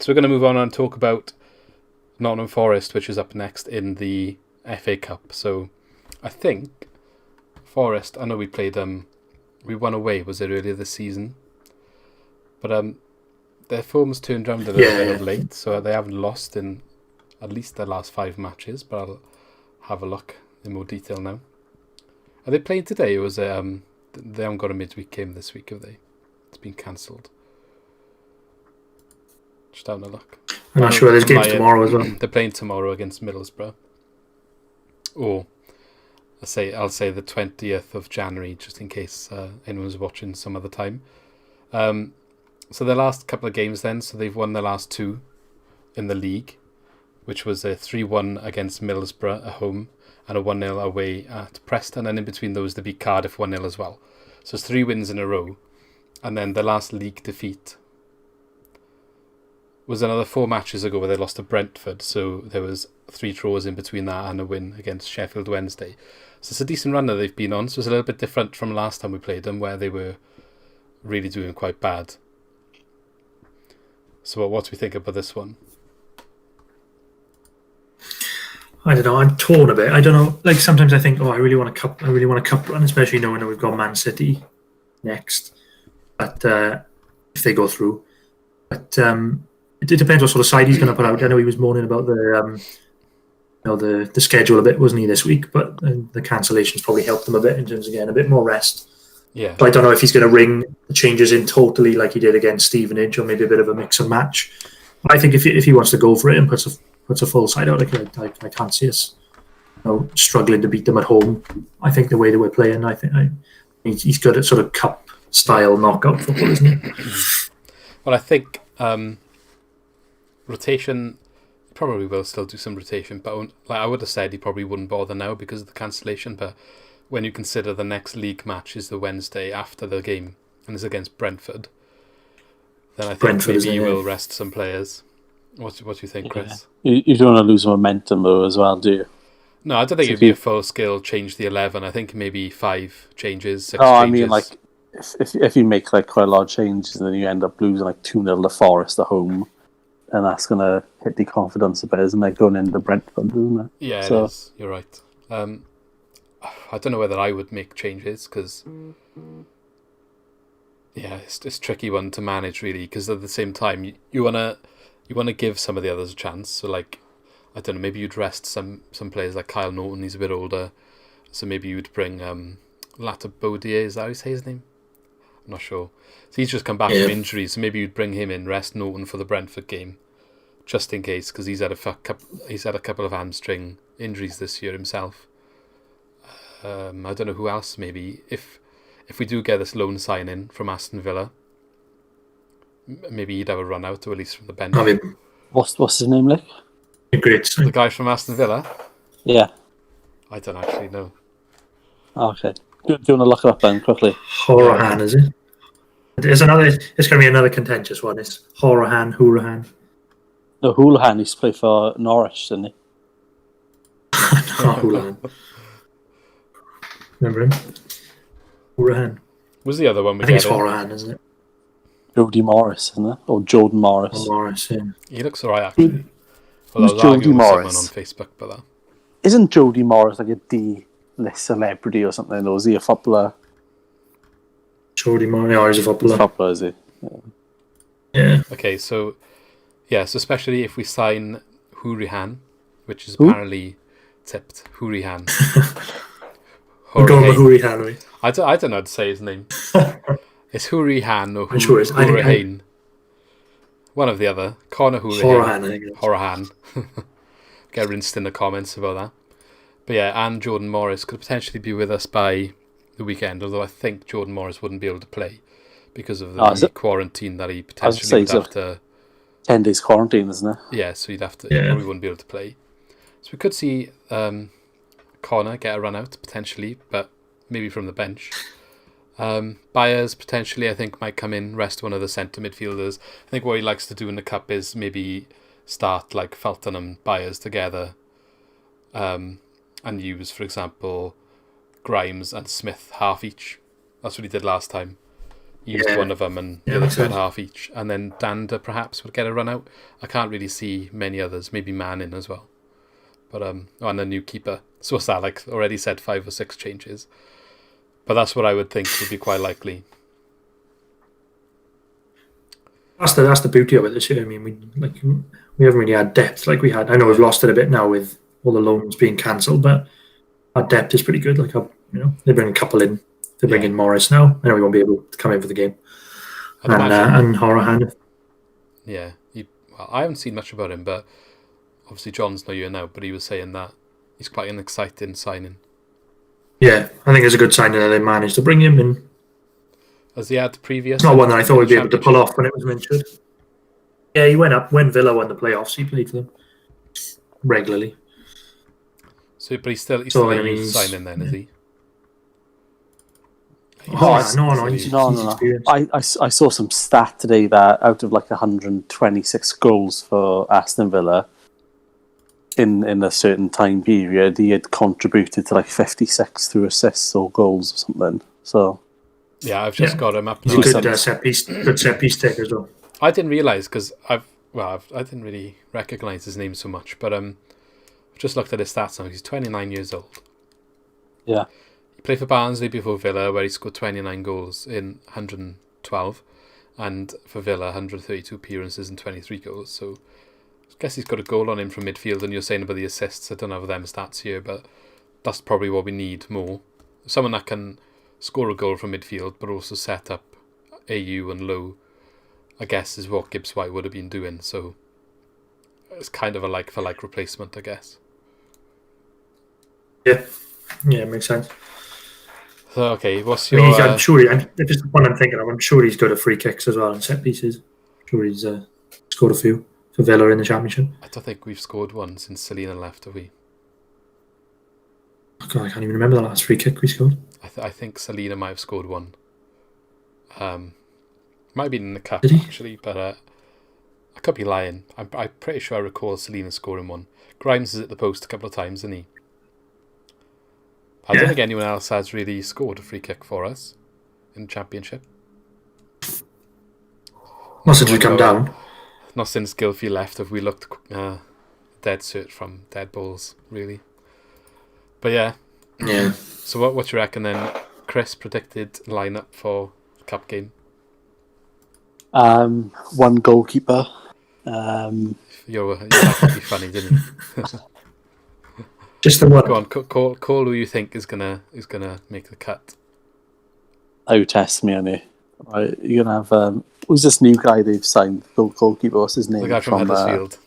So we're going to move on and talk about Nottingham Forest, which is up next in the FA Cup. So I think Forest, I know we played we won away, was it earlier this season? But their form's turned around a little bit of late, so they haven't lost in at least their last 5 matches, but I'll have a look in more detail now. Are they playing today, or was it, they haven't got a midweek game this week, have they? It's been cancelled. Just having a look. I'm not sure. There's games tomorrow as well. They're playing tomorrow against Middlesbrough. Or I'll say the 20th of January, just in case anyone's watching some other time. So their last couple of games then, so they've won their last 2 in the league, which was a 3-1 against Middlesbrough at home and a 1-0 away at Preston, and in between those they beat Cardiff 1-0 as well. So it's 3 wins in a row. And then the last league defeat was another 4 matches ago where they lost to Brentford, so there was 3 draws in between that and a win against Sheffield Wednesday. So it's a decent run that they've been on, so it's a little bit different from last time we played them, where they were really doing quite bad. So what do we think about this one? I don't know. I'm torn a bit. I don't know. Like sometimes I think, I really want a cup. I really want a cup run, especially knowing that we've got Man City next. But if they go through, but it depends what sort of side he's going to put out. I know he was moaning about the schedule a bit, wasn't he, this week? But the cancellations probably helped him a bit in terms of getting a bit more rest. Yeah. But I don't know if he's going to ring the changes in totally like he did against Stevenage, or maybe a bit of a mix and match. I think if he wants to go for it and puts a full side out, I can't see us struggling to beat them at home. I think the way that we're playing, he's good at sort of cup style knockout football, isn't he? Well, I think rotation, probably will still do some rotation, but like I would have said he probably wouldn't bother now because of the cancellation. But when you consider the next league match is the Wednesday after the game and is against Brentford, then I think maybe he will rest some players. What do you think, Chris? You don't want to lose momentum though as well, do you? No, I don't think it'd be a full scale change the 11. I think maybe 5 changes, 6 changes. I mean, like if you make like quite a lot of changes and then you end up losing like 2-0 to Forest at home, and that's going to hit the confidence a bit, isn't it, going into Brentford, isn't it? Yeah, it is. You're right. I don't know whether I would make changes because, it's a tricky one to manage really. Because at the same time, you wanna give some of the others a chance. So like, I don't know, maybe you'd rest some players like Kyle Norton. He's a bit older, so maybe you'd bring Latabodier. Is that how you say his name? I'm not sure. So he's just come back from injury, so maybe you'd bring him in, rest Norton for the Brentford game, just in case, because he's had a couple of hamstring injuries this year himself. I don't know who else. Maybe if we do get this loan sign-in from Aston Villa, maybe he'd have a run out, or at least from the bench. What's his name, like? Great. The guy from Aston Villa? Yeah. I don't actually know. Okay. Do you want to look it up then quickly? Horahan, is it? It's going to be another contentious one. It's Horahan. No, Houlihan used to play for Norwich, didn't he? No, Houlihan. Remember him? Horahan. Was the other one we I think it's Horahan, isn't it? Jody Morris, isn't it? Or Jordan Morris. Morris, yeah. He looks alright, actually. Who's Jody Morris? On Facebook for that. Isn't Jody Morris like a D-list celebrity or something? Or is he a footballer? Jody Morris, he's a footballer. Footballer, is he? Yeah. Okay, so especially if we sign Houlihan, which is apparently tipped. Houlihan. We're going with Houlihan. I don't know how to say his name. It's Houlihan or Hourahan. One of the other. Conor Houlihan. Horahan, I think. Horahan. Get rinsed in the comments about that. But yeah, and Jordan Morris could potentially be with us by the weekend, although I think Jordan Morris wouldn't be able to play because of the quarantine that he potentially would have to... 10 days quarantine, isn't it? Yeah, so he'd have to... He probably wouldn't be able to play. So we could see Conor get a run out, potentially, but maybe from the bench. Byers, potentially, I think, might come in, rest one of the centre midfielders. I think what he likes to do in the Cup is maybe start like Felton and Byers together and use, for example, Grimes and Smith half each. That's what he did last time. used one of them and the other two had half each. And then Dander perhaps would get a run out. I can't really see many others. Maybe Manning as well. But and a new keeper. So what's that, like already said 5 or 6 changes. But that's what I would think would be quite likely. That's the beauty of it this year. I mean, we haven't really had depth like we had. I know we've lost it a bit now with all the loans being cancelled, but our depth is pretty good. Like, they bring a couple in. They bring in Morris now. I know he won't be able to come in for the game. And Horahan. Yeah, I haven't seen much about him, but obviously John's not here now. But he was saying that he's quite an exciting signing. Yeah, I think it's a good signing that they managed to bring him in. Has he had previous? It's not one that I thought we'd be able to pull off when it was mentioned. Yeah, he went up when Villa won the playoffs. He played for them regularly. So, but he's still a signing then, is he? No. I saw some stat today that out of like 126 goals for Aston Villa in a certain time period, he had contributed to like 56 through assists or goals or something. So yeah, I've just got him up. He's a good set piece taker as well. I didn't realise because I didn't really recognise his name so much, but I've just looked at his stats now. He's 29 years old. Yeah. He played for Barnsley before Villa, where he scored 29 goals in 112, and for Villa, 132 appearances and 23 goals. So I guess he's got a goal on him from midfield, and you're saying about the assists. I don't have them stats here, but that's probably what we need more. Someone that can score a goal from midfield, but also set up AU and low, I guess, is what Gibbs White would have been doing. So it's kind of a like-for-like replacement, I guess. Yeah, it makes sense. So, okay, what's your... I'm sure, if it's the one I'm thinking of, I'm sure he's good at free kicks as well and set pieces. I'm sure he's scored a few for Villa in the Championship. I don't think we've scored one since Selena left, have we? Oh God, I can't even remember the last free kick we scored. I think Selena might have scored one. Might have been in the cup, actually, but I could be lying. I'm pretty sure I recall Selena scoring one. Grimes is at the post a couple of times, isn't he? I don't think anyone else has really scored a free kick for us in the Championship. Not since we come down. Not since Gylfi left have we looked dead cert from dead balls, really. But yeah. So what you reckon then? Chris predicted lineup for the cup game. One goalkeeper. You're that could be funny, didn't you? Just the one. Go on, call who you think is gonna make the cut. Oh, test me on it. Right, you're gonna have who's this new guy they've signed? Goalkeeper, what's his name? The guy from Huddersfield.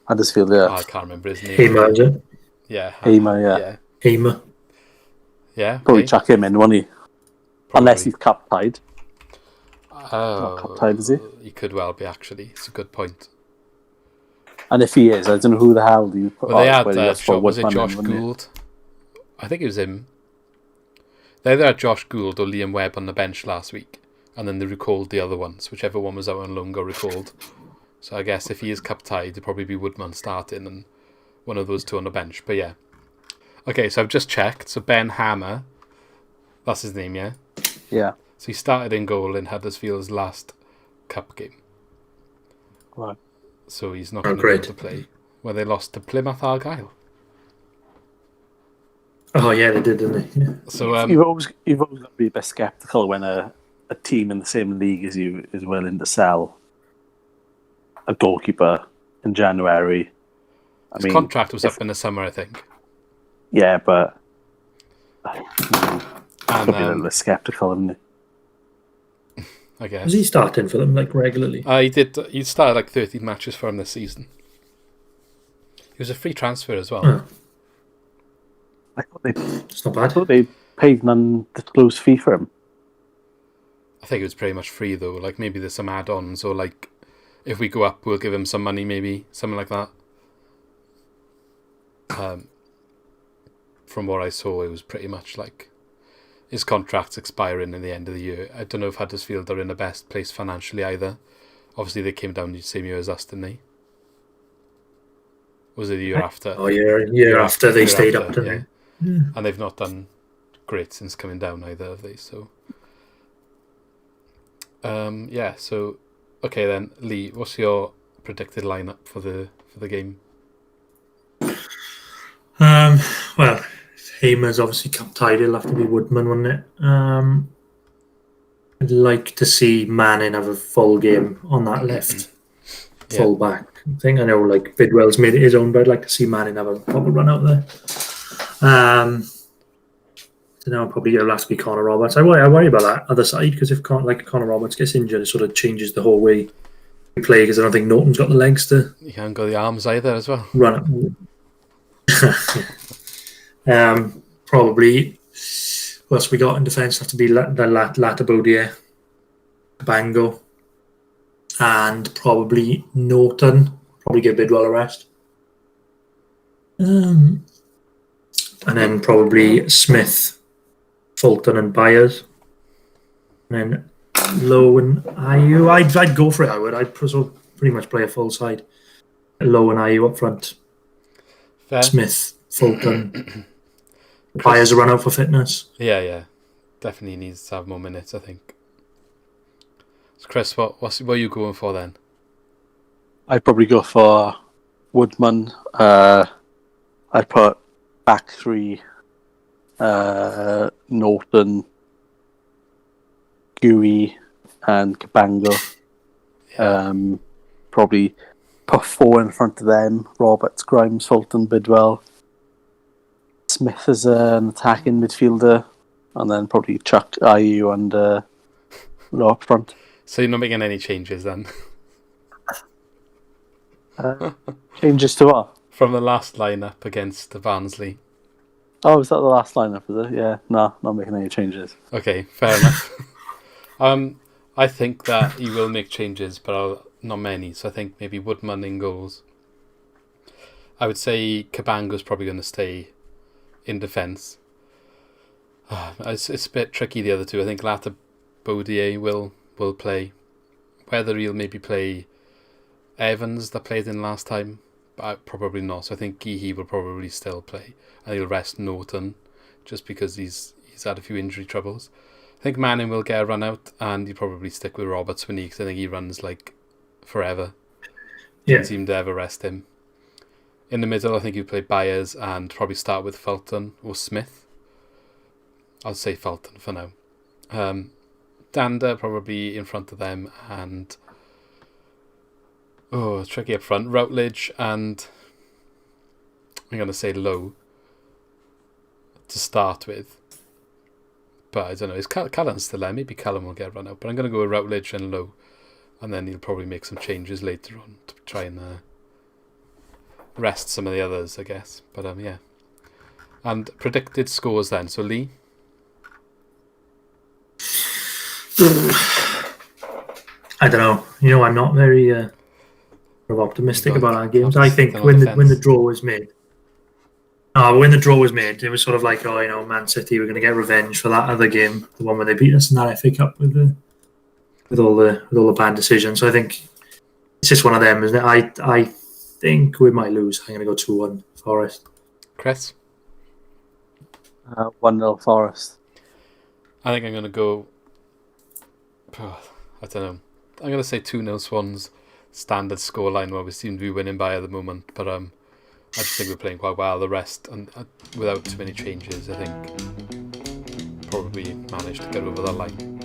Huddersfield, yeah. Oh, I can't remember his name. Hamer, is it? Yeah. Hamer, Hamer. Yeah. Probably chuck him in, won't he? Probably. Unless he's cup tied. Oh, cup tied, is he? He could well be, actually. It's a good point. And if he is, I don't know who the hell do you put Well, they had was it Josh Gould? I think it was him. They either had Josh Gould or Liam Webb on the bench last week, and then they recalled the other ones. Whichever one was out on loan got recalled. So I guess if he is cup tied, it'd probably be Woodman starting and one of those two on the bench. But yeah. Okay, so I've just checked. So Ben Hammer, that's his name, yeah? Yeah. So he started in goal in Huddersfield's last cup game. Right. So he's not going to be able to play. Where they lost to Plymouth Argyle. Oh yeah, they did, didn't they? Yeah. So you've always got to be a bit sceptical when a team in the same league as you is willing to sell a goalkeeper in January. His contract was up in the summer, I think. Yeah, but could be a little bit sceptical, isn't he? I guess. Was he starting for them like regularly? He did. He started like 13 matches for him this season. He was a free transfer as well. Oh. It's not bad. I thought they paid an undisclosed fee for him. I think it was pretty much free though. Like maybe there's some add-ons, or like if we go up, we'll give him some money, maybe something like that. From what I saw, it was pretty much like his contract's expiring in the end of the year. I don't know if Huddersfield are in the best place financially either. Obviously, they came down the same year as us, didn't they? Was it the year after? Oh, year after they stayed up, didn't they? Yeah. And they've not done great since coming down either, have they? So, Yeah. So, okay then, Lee. What's your predicted lineup for the game? Well, if Hamer's obviously cup tied. It'll have to be Woodman, wouldn't it? I'd like to see Manning have a full game on that left full back thing. I know like Bidwell's made it his own, but I'd like to see Manning have a proper run out there. So now probably it'll have to be Connor Roberts. I worry about that other side because if Connor Roberts gets injured, it sort of changes the whole way we play because I don't think Norton's got the legs to. You can't go the arms either as well. Run it. Probably. What else we got in defence? Have to be Latabodier, Bango, and probably Norton. Probably give Bidwell a rest. And then probably Smith, Fulton, and Byers. And then Lowe and Ayew. I'd go for it. I would. I'd pretty much play a full side. Lowe and Ayew up front. Fair. Smith, Fulton. Byers a run out for fitness. Yeah. Definitely needs to have more minutes, I think. So Chris, what are you going for then? I'd probably go for Woodman. I'd put back three, Norton, Gooey, and Cabango. Yeah. Probably put four in front of them: Roberts, Grimes, Fulton, Bidwell. Smith as an attacking midfielder, and then probably chuck Ayew and Lowe up front. So you're not making any changes then? Changes to what? From the last lineup against the Barnsley. Oh, is that the last lineup, is it? Yeah, no, not making any changes. Okay, fair enough. I think that he will make changes, but not many. So I think maybe Woodman in goals. I would say Cabango's probably going to stay in defence. It's a bit tricky, the other two. I think Latabodier will play. Whether he'll maybe play Evans that played in last time, but probably not. So I think Geehee will probably still play, and he'll rest Norton just because he's had a few injury troubles. I think Manning will get a run out, and he'll probably stick with Roberts when because I think he runs like forever. Didn't seem to ever rest him. In the middle, I think he'll play Byers and probably start with Fulton or Smith. I'll say Fulton for now. Dander probably in front of them, and tricky up front. Routledge and I'm going to say Lowe to start with. But I don't know. Is Callum still there? Maybe Callum will get a run out. But I'm going to go with Routledge and Lowe. And then he'll probably make some changes later on to try and rest some of the others, I guess. But yeah. And predicted scores then. So Lee? I don't know. I'm not very optimistic about our games. I think when the draw was made, it was sort of like, Man City were going to get revenge for that other game, the one where they beat us in that FA Cup with all the bad decisions. So I think it's just one of them, isn't it? I think we might lose. I'm going to go 2-1 Forest. Chris? 1-0 Forest. I think I'm going to go... I don't know. I'm going to say 2-0 Swans. Standard scoreline where we seem to be winning by at the moment. But I just think we're playing quite well. The rest, and without too many changes, I think probably managed to get over that line.